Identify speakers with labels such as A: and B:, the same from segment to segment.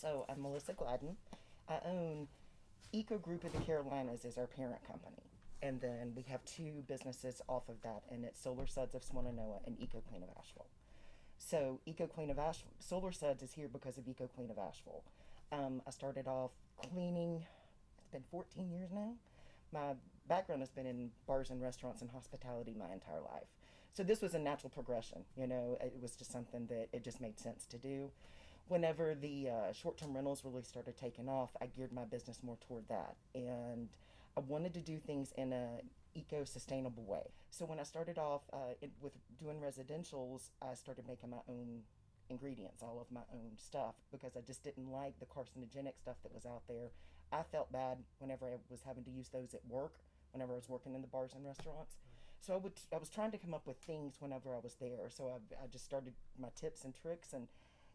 A: So I'm Melissa Gladden. I own Eco Group of the Carolinas is our parent company. And then we have two businesses off of that, and it's Solar Suds of Swannanoa and Eco Clean of Asheville. So Eco Clean of Asheville, Solar Suds is here because of Eco Clean of Asheville. I started off cleaning, it's been 14 years now. My background has been in bars and restaurants and hospitality my entire life. So this was a natural progression. It was just something that it just made sense to do. Whenever the short-term rentals really started taking off, I geared my business more toward that, and I wanted to do things in a eco-sustainable way. So when I started off with doing residentials, I started making my own ingredients, all of my own stuff, because I just didn't like the carcinogenic stuff that was out there. I felt bad whenever I was having to use those at work, whenever I was working in the bars and restaurants. So I was trying to come up with things whenever I was there. So I just started my tips and tricks and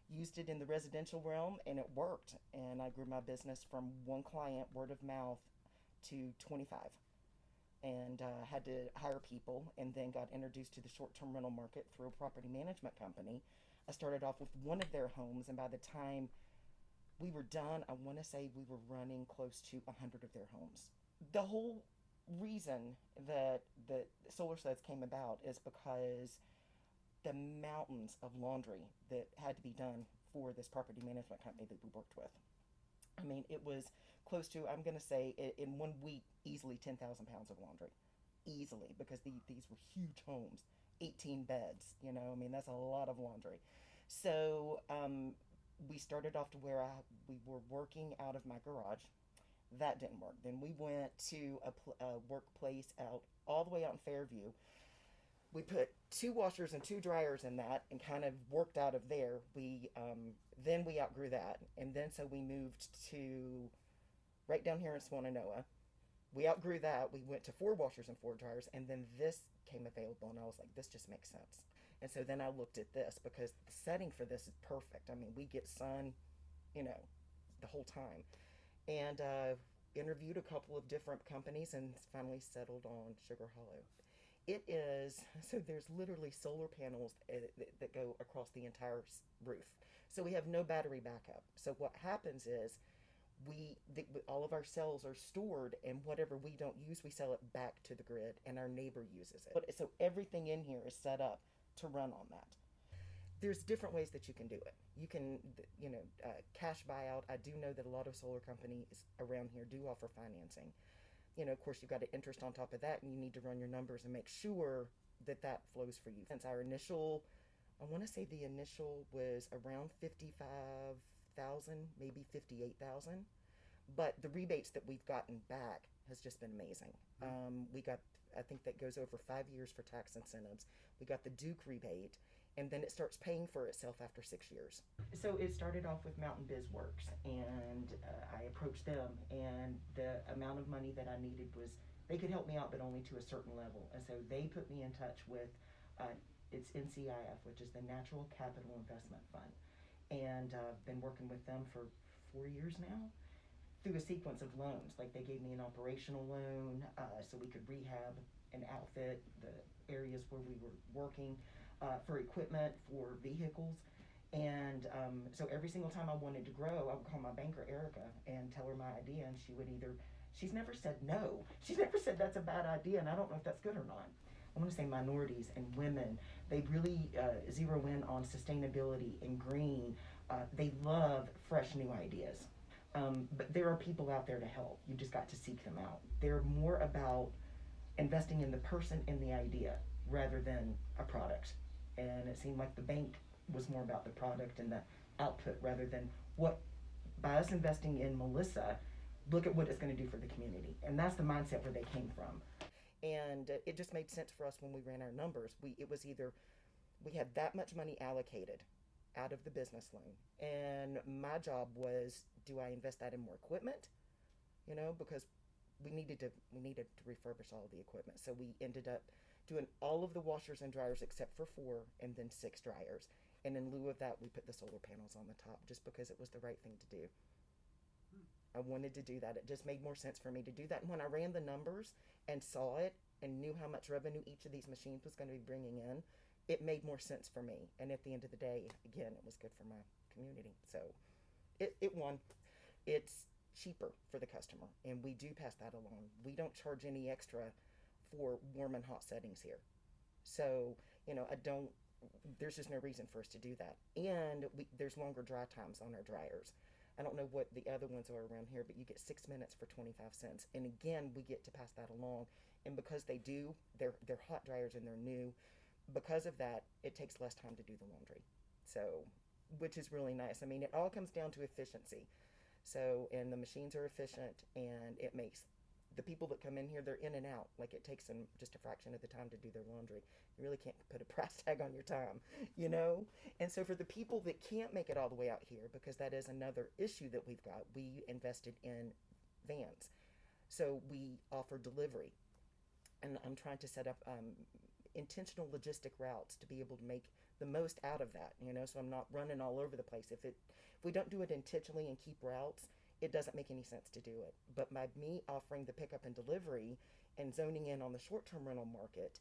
A: used it in the residential realm, and it worked. And I grew my business from one client, word of mouth, to 25, and had to hire people, and then got introduced to the short-term rental market through a property management company. I started off with one of their homes, and by the time we were done, I want to say we were running close to 100 of their homes. The whole reason that the solar sets came about is because the mountains of laundry that had to be done for this property management company that we worked with. I mean, it was close to, I'm going to say, in 1 week, easily 10,000 pounds of laundry. Easily, because these were huge homes, 18 beds, I mean, that's a lot of laundry. So we started off to where we were working out of my garage. That didn't work. Then we went to a workplace out all the way out in Fairview. We put two washers and two dryers in that and kind of worked out of there. We then we outgrew that, and then so we moved to right down here in Swannanoa. We outgrew that. We went to four washers and four dryers, and then this came available, and I was like, this just makes sense. And so then I looked at this because the setting for this is perfect. I mean, we get sun, you know, the whole time, and interviewed a couple of different companies and finally settled on Sugar Hollow. It is, so there's literally solar panels that go across the entire roof. So we have no battery backup. So what happens is all of our cells are stored, and whatever we don't use, we sell it back to the grid, and our neighbor uses it. So everything in here is set up to run on that. There's different ways that you can do it. You can, cash buyout. I do know that a lot of solar companies around here do offer financing. Of course, you've got an interest on top of that, and you need to run your numbers and make sure that that flows for you. Since our initial, I want to say the initial was around 55,000, maybe 58,000, but the rebates that we've gotten back has just been amazing. We got, I think that goes over 5 years for tax incentives. We got the Duke rebate, and then it starts paying for itself after 6 years. So it started off with Mountain Biz Works, and I approached them, and the amount of money that I needed was, they could help me out, but only to a certain level. And so they put me in touch with, it's NCIF, which is the Natural Capital Investment Fund. And I've been working with them for 4 years now, through a sequence of loans. Like, they gave me an operational loan so we could rehab and outfit the areas where we were working, for equipment, for vehicles. And so every single time I wanted to grow, I would call my banker, Erica, and tell her my idea, and she would she's never said no. She's never said that's a bad idea, and I don't know if that's good or not. I want to say minorities and women, they really zero in on sustainability and green. They love fresh new ideas. But there are people out there to help. You just got to seek them out. They're more about investing in the person and the idea rather than a product. And it seemed like the bank was more about the product and the output rather than what, by us investing in Melissa, look at what it's going to do for the community. And that's the mindset where they came from. And it just made sense for us when we ran our numbers. It was either we had that much money allocated out of the business loan, and my job was, do I invest that in more equipment? Because we needed to refurbish all of the equipment. So we ended up doing all of the washers and dryers except for 4, and then 6 dryers. And in lieu of that, we put the solar panels on the top just because it was the right thing to do. I wanted to do that. It just made more sense for me to do that. And when I ran the numbers and saw it and knew how much revenue each of these machines was going to be bringing in, it made more sense for me. And at the end of the day, again, it was good for my community. So It won. It's cheaper for the customer, and we do pass that along. We don't charge any extra for warm and hot settings here. So, I don't, there's just no reason for us to do that. And there's longer dry times on our dryers. I don't know what the other ones are around here, but you get 6 minutes for 25 cents. And again, we get to pass that along. And because they're hot dryers and they're new, because of that, it takes less time to do the laundry. So, which is really nice. I mean, it all comes down to efficiency. So, and the machines are efficient, and it makes the people that come in here, they're in and out. Like, it takes them just a fraction of the time to do their laundry. You really can't put a price tag on your time, you know? And so for the people that can't make it all the way out here, because that is another issue that we've got, we invested in vans. So we offer delivery. And I'm trying to set up intentional logistic routes to be able to make the most out of that, so I'm not running all over the place. If we don't do it intentionally and keep routes, it doesn't make any sense to do it. But by me offering the pickup and delivery and zoning in on the short-term rental market,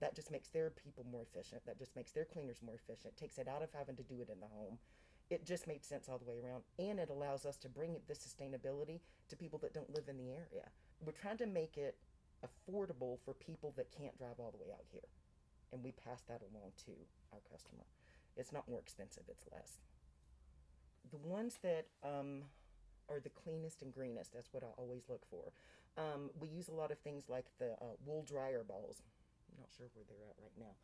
A: that just makes their people more efficient. That just makes their cleaners more efficient. Takes it out of having to do it in the home. It just made sense all the way around, and it allows us to bring the sustainability to people that don't live in the area. We're trying to make it affordable for people that can't drive all the way out here, and we pass that along to our customer. It's not more expensive, it's less. The ones that are the cleanest and greenest, that's what I always look for. We use a lot of things like the wool dryer balls. I'm not sure where they're at right now,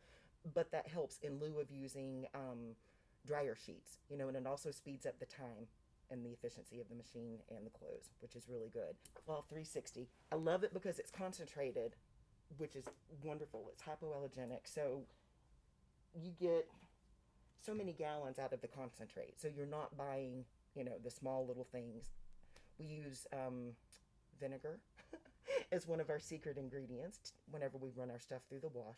A: but that helps in lieu of using dryer sheets, and it also speeds up the time and the efficiency of the machine and the clothes, which is really good. Well, 360. I love it because it's concentrated, which is wonderful. It's hypoallergenic, so you get so many gallons out of the concentrate. So you're not buying, the small little things. We use vinegar as one of our secret ingredients whenever we run our stuff through the wash.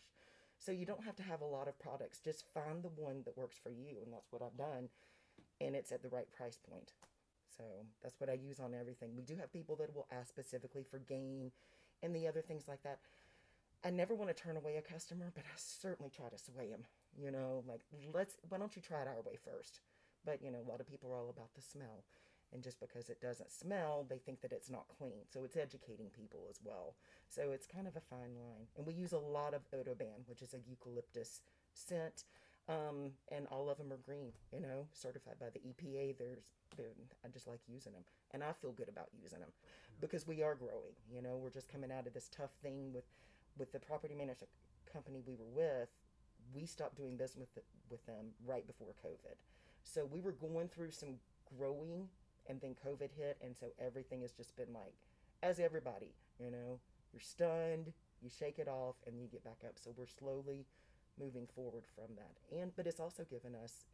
A: So you don't have to have a lot of products. Just find the one that works for you, and that's what I've done. And it's at the right price point. So that's what I use on everything. We do have people that will ask specifically for gain and the other things like that. I never want to turn away a customer, but I certainly try to sway them. Like, why don't you try it our way first? But, a lot of people are all about the smell. And just because it doesn't smell, they think that it's not clean. So it's educating people as well. So it's kind of a fine line. And we use a lot of Odoban, which is a eucalyptus scent. And all of them are green, certified by the EPA. I just like using them. And I feel good about using them because we are growing. We're just coming out of this tough thing with the property management company we were with. We stopped doing business with them right before COVID. So we were going through some growing, and then COVID hit, and so everything has just been like, as everybody, you're stunned, you shake it off, and you get back up. So we're slowly moving forward from that. But it's also given us,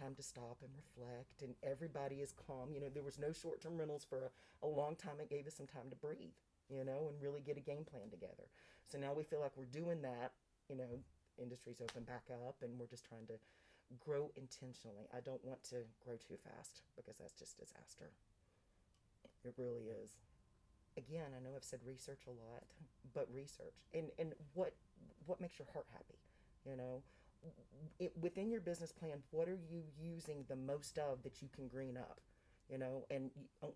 A: time to stop and reflect, and everybody is calm. There was no short-term rentals for a long time. It gave us some time to breathe, and really get a game plan together. So now we feel like we're doing that, industry's open back up, and we're just trying to grow intentionally. I don't want to grow too fast because that's just disaster. It really is. Again, I know I've said research a lot, but research and what makes your heart happy, you know? Within your business plan, what are you using the most of that you can green up, and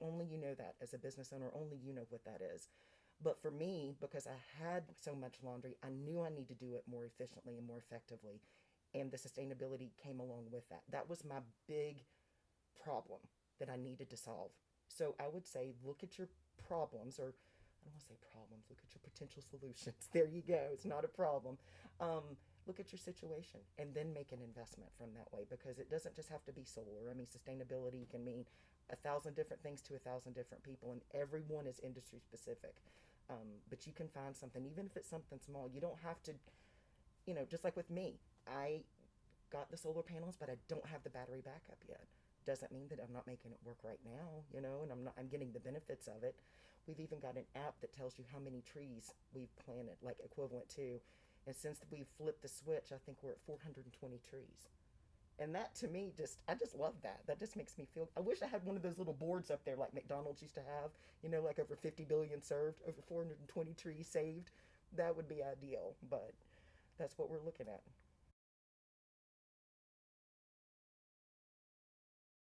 A: only you know that as a business owner, only you know what that is. But for me, because I had so much laundry, I knew I need to do it more efficiently and more effectively, and the sustainability came along with that. That was my big problem that I needed to solve. So I would say look at your problems, or I don't want to say problems, look at your potential solutions. There you go. It's not a problem. Look at your situation and then make an investment from that way, because it doesn't just have to be solar. I mean, sustainability can mean 1,000 different things to 1,000 different people, and everyone is industry specific. But you can find something, even if it's something small. You don't have to, just like with me, I got the solar panels, but I don't have the battery backup yet. Doesn't mean that I'm not making it work right now, and I'm getting the benefits of it. We've even got an app that tells you how many trees we've planted, like equivalent to. And since we've flipped the switch, I think we're at 420 trees. And that to me, I just love that. That just makes me feel, I wish I had one of those little boards up there like McDonald's used to have, like over 50 billion served, over 420 trees saved. That would be ideal, but that's what we're looking at.